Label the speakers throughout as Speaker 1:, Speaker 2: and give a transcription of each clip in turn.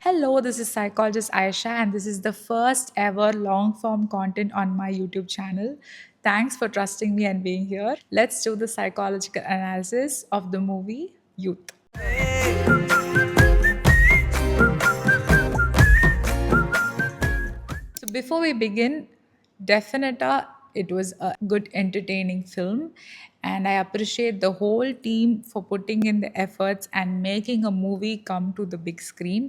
Speaker 1: Hello, this is psychologist Aisha, and this is the first ever long form content on my YouTube channel. Thanks for trusting me and being here. Let's do the psychological analysis of the movie Youth. So, before we begin, definitely it was a good, entertaining film, and I appreciate the whole team for putting in the efforts and making a movie come to the big screen.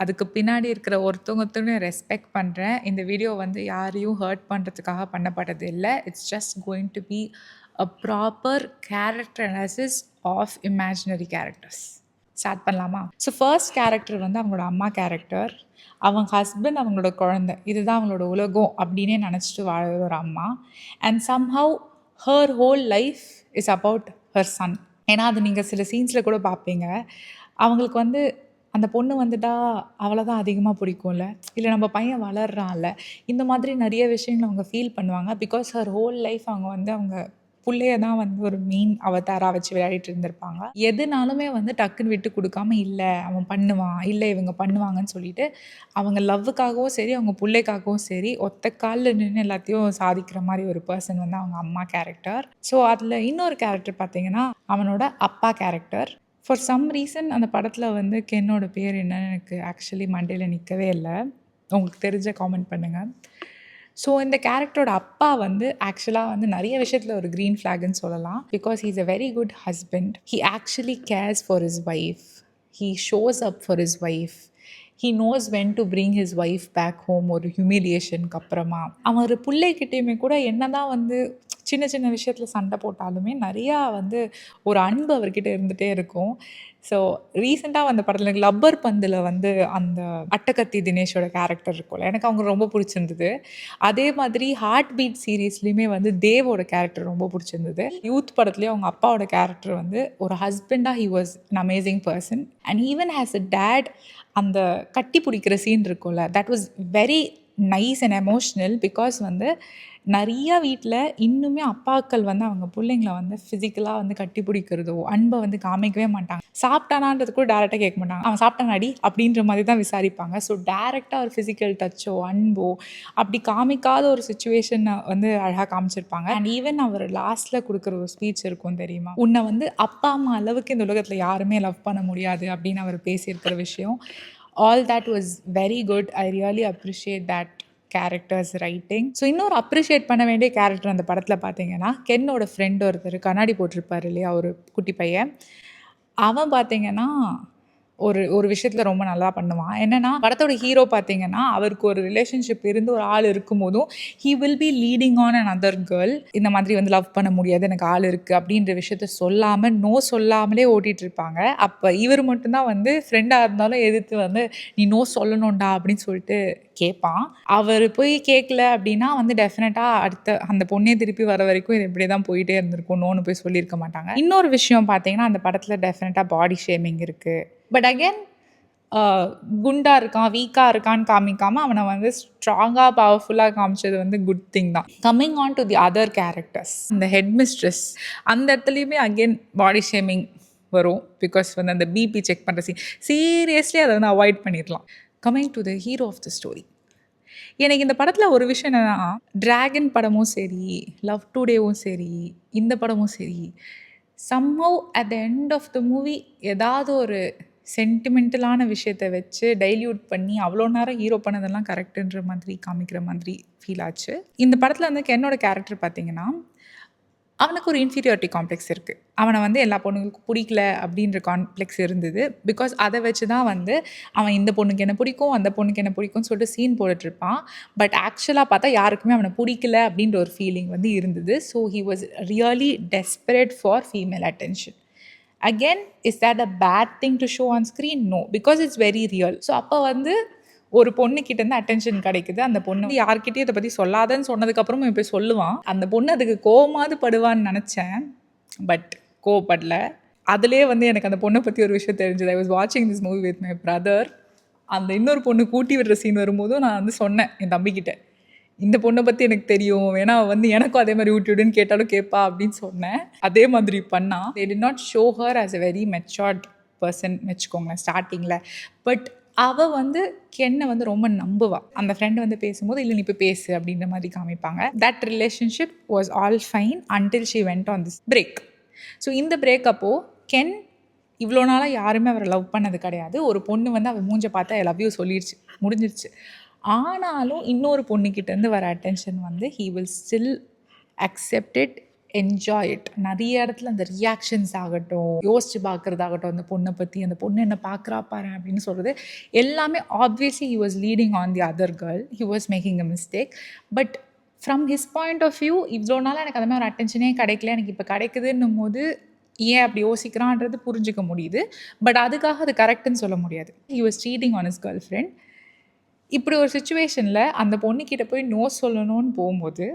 Speaker 1: அதுக்கு பின்னாடி இருக்கிற ஒருத்தவங்கத்தையும் respect பண்ணுறேன். இந்த video வந்து யாரையும் hurt பண்ணுறதுக்காக பண்ணப்பட்டது இல்லை. It's just going to be a proper character analysis of imaginary characters. Start பண்ணலாமா? ஸோ ஃபர்ஸ்ட் கேரக்டர் வந்து அவங்களோட அம்மா கேரக்டர். அவங்க ஹஸ்பண்ட் அவங்களோட குழந்தை, இதுதான் அவங்களோட உலகம் அப்படின்னே நினச்சிட்டு வாழற ஒரு அம்மா. And somehow her whole life is about her Sun. ஏன்னா அது நீங்கள் சில சீன்ஸில் கூட பார்ப்பீங்க. அவங்களுக்கு வந்து அந்த பொண்ணு வந்துட்டா அவளை தான் அதிகமாக பிடிக்கும்ல, இல்லை நம்ம பையன் வளர்றான்ல, இந்த மாதிரி நிறைய விஷயங்கள் அவங்க ஃபீல் பண்ணுவாங்க. பிகாஸ் ஹர் ஹோல் லைஃப் அவங்க வந்து அவங்க புள்ளைய தான் வந்து ஒரு மெயின் அவதாராக வச்சு விளையாடிட்டு இருந்திருப்பாங்க. எதுனாலுமே வந்து டக்குன்னு விட்டு கொடுக்காம, இல்லை அவன் பண்ணுவான், இல்லை இவங்க பண்ணுவாங்கன்னு சொல்லிட்டு அவங்க லவ்வுக்காகவும் சரி, அவங்க பிள்ளைக்காகவும் சரி, ஒத்த காலில் நின்று எல்லாத்தையும் சாதிக்கிற மாதிரி ஒரு பர்சன் வந்து அவங்க அம்மா கேரக்டர். ஸோ அதில் இன்னொரு கேரக்டர் பார்த்தீங்கன்னா அவனோட அப்பா கேரக்டர். ஃபார் சம் ரீசன் அந்த படத்தில் வந்து கென்னோட பேர் என்னன்னு எனக்கு ஆக்சுவலி மண்டையில் நிற்கவே இல்லை. உங்களுக்கு தெரிஞ்ச காமெண்ட் பண்ணுங்கள். ஸோ இந்த கேரக்டரோட அப்பா வந்து ஆக்சுவலாக வந்து நிறைய விஷயத்தில் ஒரு க்ரீன் ஃப்ளாக்னு சொல்லலாம். Because he is a very good husband. He actually cares for his wife. He shows up for his wife. He knows when to bring his wife back home ஒரு ஹியூமிலியேஷனுக்கு அப்புறமா. அவன் ஒரு பிள்ளைகிட்டையுமே கூட என்ன தான் வந்து சின்ன சின்ன விஷயத்தில் சண்டை போட்டாலுமே நிறையா வந்து ஒரு அன்பு அவர்கிட்ட இருந்துகிட்டே இருக்கும். ஸோ ரீசெண்டாக வந்த படத்தில் எனக்கு லப்பர் பந்தில் வந்து அந்த அட்டகத்தி தினேஷோட கேரக்டர் இருக்கும்ல, எனக்கு அவங்க ரொம்ப பிடிச்சிருந்தது. அதே மாதிரி ஹார்ட் பீட் சீரீஸ்லேயுமே வந்து தேவோட கேரக்டர் ரொம்ப பிடிச்சிருந்தது. யூத் படத்துலேயும் அவங்க அப்பாவோட கேரக்டர் வந்து ஒரு ஹஸ்பண்டாக he was an amazing person. And even has a date அந்த கட்டி பிடிக்கிற சீன் இருக்கும்ல, that was very nice and emotional. Because வந்து நிறையா வீட்டில் இன்னுமே அப்பாக்கள் வந்து அவங்க பிள்ளைங்களை வந்து ஃபிசிக்கலாக வந்து கட்டி பிடிக்கிறதோ அன்பை வந்து காமிக்கவே மாட்டாங்க. சாப்பிட்டானான்றது கூட டேரெக்டாக கேட்க மாட்டாங்க. அவன் சாப்பிட்டானாடி அப்படின்ற மாதிரி தான் விசாரிப்பாங்க. ஸோ டேரெக்டாக ஒரு ஃபிசிக்கல் டச்சோ அன்போ அப்படி காமிக்காத ஒரு சுச்சுவேஷனை வந்து அழகாக காமிச்சிருப்பாங்க. அண்ட் ஈவன் அவர் லாஸ்ட்டில் கொடுக்குற ஒரு ஸ்பீச் இருக்கும் தெரியுமா, உன்னை வந்து அப்பா அம்மா அளவுக்கு இந்த உலகத்தில் யாருமே லவ் பண்ண முடியாது அப்படின்னு அவர் பேசியிருக்கிற விஷயம். All that was very good. I really appreciate that characters writing. So இன்னொரு அப்ரிஷியேட் பண்ண வேண்டிய கேரக்டர் அந்த படத்தில் பார்த்தீங்கன்னா கென்னோட ஃப்ரெண்ட் ஒருத்தர் கண்ணாடி போட்டிருப்பார் இல்லையா, ஒரு குட்டி பையன். அவன் பார்த்தீங்கன்னா ஒரு ஒரு விஷயத்தில் ரொம்ப நல்லா பண்ணுவான். என்னென்னா படத்தோட ஹீரோ பார்த்தீங்கன்னா அவருக்கு ஒரு ரிலேஷன்ஷிப் இருந்து ஒரு ஆள் இருக்கும் போதும் he will be leading on an other girl. இந்த மாதிரி வந்து லவ் பண்ண முடியாது, எனக்கு ஆள் இருக்குது அப்படின்ற விஷயத்த சொல்லாமல் நோ சொல்லாமலே ஓட்டிகிட்டு இருப்பாங்க. அப்போ இவர் மட்டும்தான் வந்து ஃப்ரெண்டாக இருந்தாலும் எதிர்த்து வந்து நீ நோ சொல்லணும்டா அப்படின்னு சொல்லிட்டு கேட்பான். அவர் போய் கேட்கல அப்படின்னா வந்து டெஃபினட்டாக அடுத்த அந்த பொண்ணே திருப்பி வர வரைக்கும் இது இப்படி தான் போயிட்டே இருந்திருக்கும். நோன்னு போய் சொல்லியிருக்க மாட்டாங்க. இன்னொரு விஷயம் பார்த்தீங்கன்னா அந்த படத்தில் டெஃபினட்டாக பாடி ஷேமிங் இருக்குது. பட் அகெயின் குண்டாக இருக்கான், வீக்காக இருக்கான்னு காமிக்காமல் அவனை வந்து ஸ்ட்ராங்காக பவர்ஃபுல்லாக காமிச்சது வந்து குட் திங் தான். Coming on to the other characters, இந்த ஹெட் மிஸ்ட்ரஸ் அந்த இடத்துலையுமே அகெயின் பாடி ஷேமிங் வரும். பிகாஸ் வந்து அந்த பிபி செக் பண்ணுற சீரியஸ்லி அதை வந்து அவாய்ட் பண்ணிடலாம். Coming to the hero of the story, எனக்கு இந்த படத்தில் ஒரு விஷயம் என்னென்னா, ட்ராகன் படமும் சரி, லவ் டுடேவும் சரி, இந்த படமும் சரி, somehow at the end of the movie ஏதாவது ஒரு சென்டிமெண்டலான விஷயத்தை வச்சு டைல்யூட் பண்ணி அவ்வளோ நேரம் ஹீரோ பண்ணதெல்லாம் கரெக்டுன்ற மாதிரி காமிக்கிற மாதிரி ஃபீல் ஆச்சு. இந்த படத்தில் வந்து கென்னோட கேரக்டர் பார்த்தீங்கன்னா அவனுக்கு ஒரு இன்ஃபீரியாரிட்டி காம்ப்ளெக்ஸ் இருக்குது. அவனை வந்து எல்லா பொண்ணுங்களுக்கும் பிடிக்கல அப்படின்ற காம்ப்ளெக்ஸ் இருந்தது. பிகாஸ் அதை வச்சு தான் வந்து அவன் இந்த பொண்ணுக்கு என்ன பிடிக்கும், அந்த பொண்ணுக்கு என்ன பிடிக்கும்னு சொல்லிட்டு சீன் போட்டுட்ருப்பான். பட் ஆக்சுவலாக பார்த்தா யாருக்குமே அவனை பிடிக்கல அப்படின்ற ஒரு ஃபீலிங் வந்து இருந்தது. So he was really desperate for female attention. Again, is that a bad thing to show on screen? No, because it's very real. So அப்போ வந்து ஒரு பொண்ணுக்கிட்டேருந்து அட்டென்ஷன் கிடைக்குது. அந்த பொண்ணு யார்கிட்டயும் இதை பற்றி சொல்லாதன்னு சொன்னதுக்கப்புறமும் இப்போ சொல்லுவான். அந்த பொண்ணு அதுக்கு கோவமாவது படுவான்னு நினச்சேன், பட் கோவப்படல. அதுலேயே வந்து எனக்கு அந்த பொண்ணை பற்றி ஒரு விஷயம் தெரிஞ்சது. ஐ வாஸ் வாட்சிங் this movie with my brother. அந்த இன்னொரு பொண்ணு கூட்டி விடுற சீன் வரும்போதும் நான் வந்து சொன்னேன் என் தம்பிக்கிட்ட, இந்த பொண்ணை பற்றி எனக்கு தெரியும், வேணா வந்து எனக்கும் அதே மாதிரி ஊட்டி விடுன்னு கேட்டாலும் கேட்பா அப்படின்னு சொன்னேன். அதே மாதிரி பண்ணா. They did not show her as a very matured person வச்சுக்கோங்களேன் ஸ்டார்டிங்கில். பட் அவ வந்து கென்னை வந்து ரொம்ப நம்புவா. அந்த ஃப்ரெண்ட் வந்து பேசும்போது, "இல்ல நீ போய் பேசு" அப்படின்ற மாதிரி காமிப்பாங்க. That relationship was all fine until she went on this break. So இந்த பிரேக் அப்போ கென் இவ்வளோ நாளாக யாருமே அவரை லவ் பண்ணது கிடையாது. ஒரு பொண்ணு வந்து அவள் மூஞ்ச பார்த்தா ஐ லவ் யூ சொல்லிடுச்சு, முடிஞ்சிருச்சு. ஆனாலும் இன்னொரு பொண்ணுக்கிட்டேருந்து வர அட்டென்ஷன் வந்து he will still accept it, enjoy it. நிறைய இடத்துல அந்த ரியாக்ஷன்ஸ் ஆகட்டும், யோசிச்சு பார்க்குறதாகட்டும், அந்த பொண்ணை பற்றி, அந்த பொண்ணு என்ன பார்க்குறா பாரு அப்படின்னு சொல்கிறது எல்லாமே obviously he was leading on the other girl, he was making a mistake. But from his point of view, இவ்வளோ நாள் எனக்கு அந்த மாதிரி ஒரு அட்டென்ஷனே கிடைக்கல, எனக்கு இப்போ கிடைக்குதுன்னும் போது ஏன் அப்படி யோசிக்கிறான்றது புரிஞ்சுக்க முடியுது. பட் அதுக்காக அது கரெக்டுன்னு சொல்ல முடியாது. He was cheating on his girl friend. இப்படி ஒரு சிச்சுவேஷனில் அந்த பொண்ணுக்கிட்ட போய் நோ சொல்லணும்னு போகும்போது,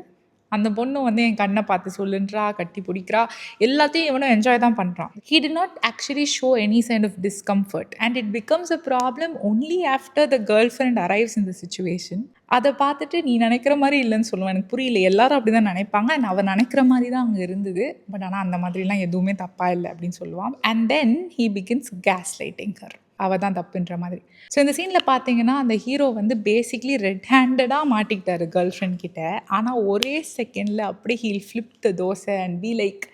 Speaker 1: அந்த பொண்ணு வந்து என் கண்ணை பார்த்து சொல்லுன்றா, கட்டி பிடிக்கிறா, எல்லாத்தையும் இவனும் என்ஜாய் தான் பண்ணுறான். He did not actually show any kind of discomfort and it becomes a problem only after the girlfriend arrives in the situation. அதை பார்த்துட்டு நீ நினைக்கிற மாதிரி இல்லைன்னு சொல்லுவேன். எனக்கு புரியல, எல்லாரும் அப்படி தான் நினைப்பாங்க அண்ட் அவன் நினைக்கிற மாதிரி தான் அங்கே இருந்தது. பட் ஆனால் அந்த மாதிரிலாம் எதுவுமே தப்பாக இல்லை அப்படின்னு சொல்லுவான். And then he begins case lighting her. அவள் தான் தப்புன்ற மாதிரி. ஸோ இந்த சீனில் பார்த்தீங்கன்னா அந்த ஹீரோ வந்து பேசிக்லி ரெட் ஹேண்டடாக மாட்டிக்கிட்டாரு கேர்ள் ஃப்ரெண்ட் கிட்ட. ஆனால் ஒரே செகண்டில் அப்படியே he'll flip the dosa and be like,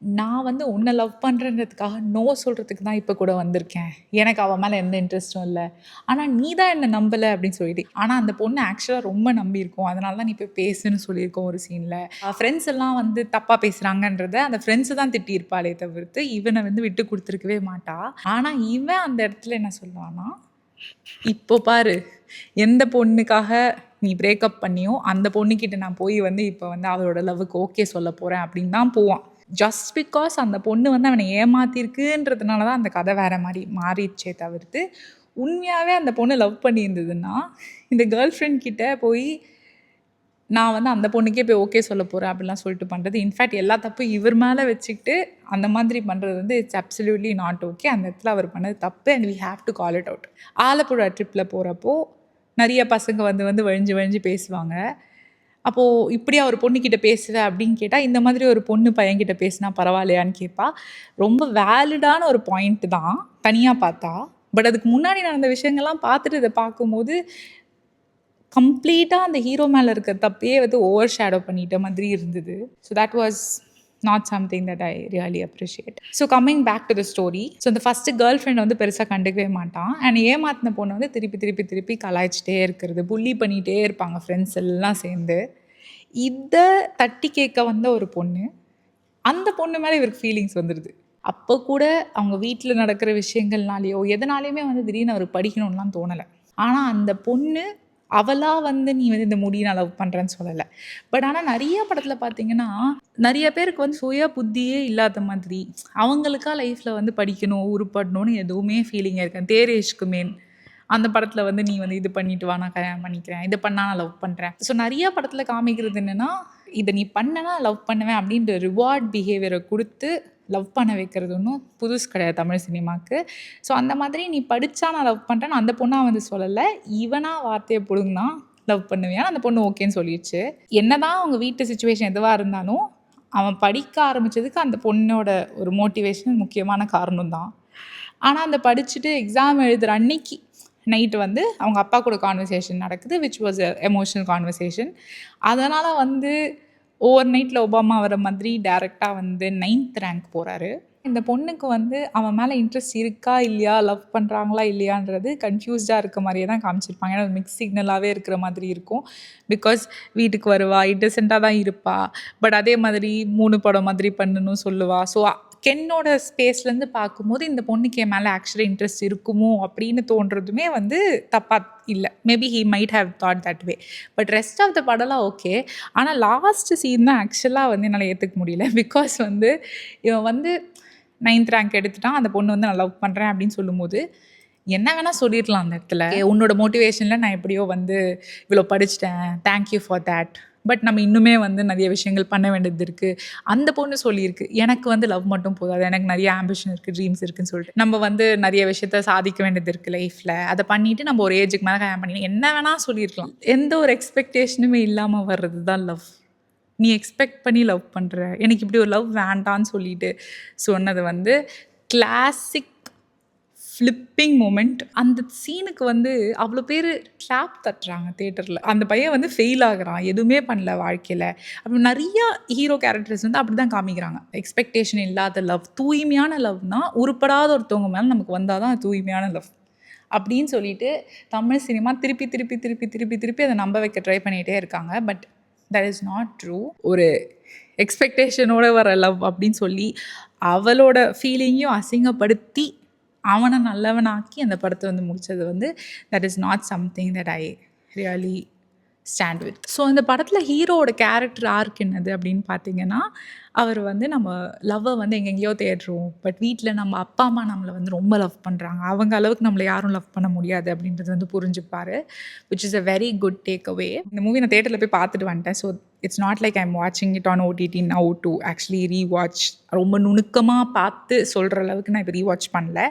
Speaker 1: நான் வந்து உன்னை லவ் பண்ணுறன்றதுக்காக நோ சொல்கிறதுக்கு தான் இப்போ கூட வந்திருக்கேன், எனக்கு அவன் மேலே எந்த இன்ட்ரெஸ்ட்டும் இல்லை, ஆனால் நீ தான் என்னை நம்பலை அப்படின்னு சொல்லிட்டு. ஆனால் அந்த பொண்ணு ஆக்சுவலாக ரொம்ப நம்பியிருக்கோம், அதனால தான் நீ போய் பேசுன்னு சொல்லியிருக்கோம் ஒரு சீனில். ஃப்ரெண்ட்ஸ் எல்லாம் வந்து தப்பாக பேசுகிறாங்கன்றத அந்த ஃப்ரெண்ட்ஸு தான் திட்டியிருப்பாளே தவிர்த்து இவனை வந்து விட்டு கொடுத்துருக்கவே மாட்டா. ஆனால் இவன் அந்த இடத்துல என்ன சொல்லுவான்னா, இப்போ பாரு எந்த பொண்ணுக்காக நீ பிரேக்கப் பண்ணியோ அந்த பொண்ணுக்கிட்ட நான் போய் வந்து இப்போ வந்து அவளோட லவ்வுக்கு ஓகே சொல்ல போகிறேன் அப்படின்னு தான் போவான். ஜஸ்ட் பிகாஸ் அந்த பொண்ணு வந்து அவனை ஏமாத்திருக்குன்றதுனால தான் அந்த கதை வேற மாதிரி மாறிடுச்சே தவிர்த்து, உண்மையாகவே அந்த பொண்ணு லவ் பண்ணியிருந்ததுன்னா இந்த கேர்ள் ஃப்ரெண்ட் கிட்ட போய் நான் வந்து அந்த பொண்ணுக்கே போய் ஓகே சொல்ல போகிறேன் அப்படிலாம் சொல்லிட்டு பண்ணுறது, இன்ஃபேக்ட் எல்லா தப்பும் இவர் மேலே வச்சுக்கிட்டு அந்த மாதிரி பண்ணுறது வந்து இட்ஸ் அப்சல்யூட்லி நாட் ஓகே. அந்த இடத்துல அவர் பண்ணது தப்பு and we have to call it out. Alappuzha ட்ரிப்பில் போகிறப்போ நிறைய பசங்க வந்து வந்து வழிஞ்சு பேசுவாங்க. அப்போது இப்படியா ஒரு பொண்ணுக்கிட்ட பேசுவேன் அப்படின்னு கேட்டால், இந்த மாதிரி ஒரு பொண்ணு பையன்கிட்ட பேசினா பரவாயில்லையான்னு கேட்பா. ரொம்ப வேலிடான ஒரு பாயிண்ட் தான் தனியாக பார்த்தா. பட் அதுக்கு முன்னாடி நடந்த விஷயங்கள்லாம் பார்த்துட்டு இதை பார்க்கும்போது கம்ப்ளீட்டாக அந்த ஹீரோ மேலே இருக்க தப்பையே வந்து ஓவர் ஷேடோ பண்ணிட்ட மாதிரி இருந்தது. So that was not something that I really appreciate. So coming back to the story, so இந்த ஃபஸ்ட்டு கேர்ள் ஃப்ரெண்ட் வந்து பெருசாக கண்டுக்கவே மாட்டான் அண்ட் ஏமாத்தின பொண்ணை வந்து திருப்பி கலாய்ச்சிட்டே இருக்கிறது, புள்ளி பண்ணிகிட்டே இருப்பாங்க ஃப்ரெண்ட்ஸ் எல்லாம் சேர்ந்து. இதை தட்டி கேட்க வந்த ஒரு பொண்ணு, அந்த பொண்ணு மேலே இவருக்கு ஃபீலிங்ஸ் வந்துடுது. அப்போ கூட அவங்க வீட்டில் நடக்கிற விஷயங்கள்னாலேயோ எதனாலையுமே வந்து திடீர்னு அவருக்கு படிக்கணும்லாம் தோணலை. ஆனால் அந்த பொண்ணு அவளாக வந்து நீ வந்து இந்த முடி நான் லவ் பண்ணுறேன்னு சொல்லலை. பட் ஆனால் நிறைய படத்தில் பார்த்தீங்கன்னா நிறைய பேருக்கு வந்து சுய புத்தியே இல்லாத மாதிரி அவங்களுக்கா லைஃப்பில் வந்து படிக்கணும் உருப்படணும்னு எதுவுமே ஃபீலிங் இருக்கேன். தேரேஷ்க்கு மேன் அந்த படத்தில் வந்து நீ வந்து இது பண்ணிட்டு வா, நான் கல்யாணம் பண்ணிக்கிறேன், இதை பண்ணால் நான் லவ் பண்ணுறேன். ஸோ நிறைய படத்தில் காமிக்கிறது என்னென்னா, இதை நீ பண்ணனா லவ் பண்ணுவேன் அப்படின்ற ரிவார்ட் பிஹேவியரை கொடுத்து லவ் பண்ண வைக்கிறது ஒன்றும் புதுசு கிடையாது தமிழ் சினிமாவுக்கு. ஸோ அந்த மாதிரி நீ படித்தா நான் லவ் பண்ணுறேன்னு அந்த பொண்ணாக வந்து சொல்லலை, இவனாக வார்த்தையை பிடுங்கினா லவ் பண்ணுவேன், அந்த பொண்ணு ஓகேன்னு சொல்லிடுச்சு. என்னதான் அவங்க வீட்டு சுச்சுவேஷன் எதுவாக இருந்தாலும் அவன் படிக்க ஆரம்பித்ததுக்கு அந்த பொண்ணோட ஒரு மோட்டிவேஷன் முக்கியமான காரணம் தான். ஆனால் அந்த படிச்சுட்டு எக்ஸாம் எழுதுகிற அன்னைக்கு நைட்டு வந்து அவங்க அப்பா கூட கான்வர்சேஷன் நடக்குது, which was a emotional conversation. அதனால் வந்து ஓவர் நைட்டில் ஒபாமா வர மாதிரி டேரெக்டாக வந்து 9th ரேங்க் போகிறாரு. இந்த பொண்ணுக்கு வந்து அவன் மேலே இன்ட்ரெஸ்ட் இருக்கா இல்லையா, லவ் பண்ணுறாங்களா இல்லையான்றது கன்ஃபியூஸ்டாக இருக்க மாதிரியே தான் காமிச்சிருப்பாங்க. ஏன்னா மிக்ஸ் சிக்னலாகவே இருக்கிற மாதிரி இருக்கும். பிகாஸ் வீட்டுக்கு வருவா, இன்னசென்ட்டாக தான் இருப்பா, பட் அதே மாதிரி 3 படம் மாதிரி பண்ணணும் சொல்லுவா. ஸோ கென்னோட ஸ்பேஸ்லேருந்து பார்க்கும்போது இந்த பொண்ணுக்கு என் மேலே ஆக்சுவலி இன்ட்ரெஸ்ட் இருக்குமோ அப்படின்னு தோன்றதுமே வந்து தப்பாக இல்லை. Maybe he might have thought that way. But rest of the படம்லாம் ஓகே. ஆனால் லாஸ்ட் சீன் தான் ஆக்சுவலாக வந்து என்னால் ஏற்றுக்க முடியல. பிகாஸ் வந்து இவன் வந்து 9th ரேங்க் எடுத்துட்டான், அந்த பொண்ணு வந்து நான் லவ் பண்ணுறேன் அப்படின்னு சொல்லும்போது என்ன வேணால் சொல்லிடலாம் அந்த இடத்துல. உன்னோட மோட்டிவேஷனில் நான் எப்படியோ வந்து இவ்வளோ படிச்சிட்டேன், தேங்க்யூ ஃபார் தேட், பட் நம்ம இன்னுமே வந்து நிறைய விஷயங்கள் பண்ண வேண்டியது இருக்குது. அந்த பொண்ணு சொல்லியிருக்கு, எனக்கு வந்து லவ் மட்டும் போதாது, எனக்கு நிறைய ஆம்பிஷன் இருக்குது, ட்ரீம்ஸ் இருக்குதுன்னு சொல்லிட்டு நம்ம வந்து நிறைய விஷயத்த சாதிக்க வேண்டியது இருக்குது லைஃப்பில். அதை பண்ணிவிட்டு நம்ம ஒரு ஏஜுக்கு மேலே கல்யாணம் பண்ணிக்கலாம், என்ன வேணால் சொல்லியிருக்கலாம். எந்த ஒரு எக்ஸ்பெக்டேஷனுமே இல்லாமல் வர்றது தான் லவ். நீ எக்ஸ்பெக்ட் பண்ணி லவ் பண்ணுற, எனக்கு இப்படி ஒரு லவ் வேண்டான்னு சொல்லிட்டு சொன்னது வந்து கிளாசிக் ஃப்ளிப்பிங் மொமெண்ட். அந்த சீனுக்கு வந்து அவ்வளோ பேர் கிளாப் தட்டுறாங்க தியேட்டரில். அந்த பையன் வந்து ஃபெயில் ஆகுறான், எதுவுமே பண்ணல வாழ்க்கையில். அப்போ நிறையா ஹீரோ கேரக்டர்ஸ் வந்து அப்படி தான் காமிக்கிறாங்க. எக்ஸ்பெக்டேஷன் இல்லாத லவ், தூய்மையான லவ்னா உருப்படாத ஒருத்தவங்க மேலே நமக்கு வந்தால் தான் தூய்மையான லவ் அப்படின்னு சொல்லிட்டு தமிழ் சினிமா திருப்பி திருப்பி திருப்பி திருப்பி திருப்பி அதை நம்ப வைக்க ட்ரை பண்ணிகிட்டே இருக்காங்க. But that is not true. ஒரு எக்ஸ்பெக்டேஷனோட வர லவ் அப்படின்னு சொல்லி அவளோட ஃபீலிங்கையும் அசிங்கப்படுத்தி அவனை நல்லவனாக்கி அந்த படத்தை வந்து முடித்தது வந்து that is not something that I really stand with. So இந்த படத்தில் ஹீரோவோட கேரக்டர் ஆர்க் என்னது அப்படின்னு பார்த்தீங்கன்னா, அவர் வந்து நம்ம லவ்வை வந்து எங்கெங்கேயோ தேடுறோம், பட் வீட்டில் நம்ம அப்பா அம்மா நம்மளை வந்து ரொம்ப லவ் பண்ணுறாங்க, அவங்க அளவுக்கு நம்மளை யாரும் லவ் பண்ண முடியாது அப்படின்றது வந்து புரிஞ்சுப்பார், which is a very good take away. இந்த மூவி நான் தேட்டரில் போய் பார்த்துட்டு வந்துட்டேன். So it's not like I'm வாட்சிங் it on OTT now to actually rewatch. ரொம்ப நுணுக்கமாக பார்த்து சொல்கிற அளவுக்கு நான் இப்போ ரீவாட்ச் பண்ணல.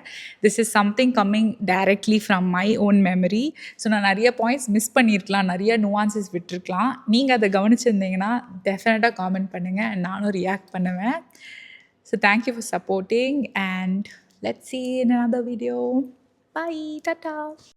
Speaker 1: This is something coming directly from my own memory. So நான் நிறைய பாயிண்ட்ஸ் மிஸ் பண்ணியிருக்கலாம், நிறைய நுவான்சஸ் விட்டுருக்கலாம். நீங்கள் அதை கவனிச்சிருந்தீங்கன்னா டெஃபினட்டாக காமெண்ட் பண்ணுங்கள், நானும் ரியாக்ட் பண்ணுவேன். So thank you for supporting and let's see in another video. Bye. Tata.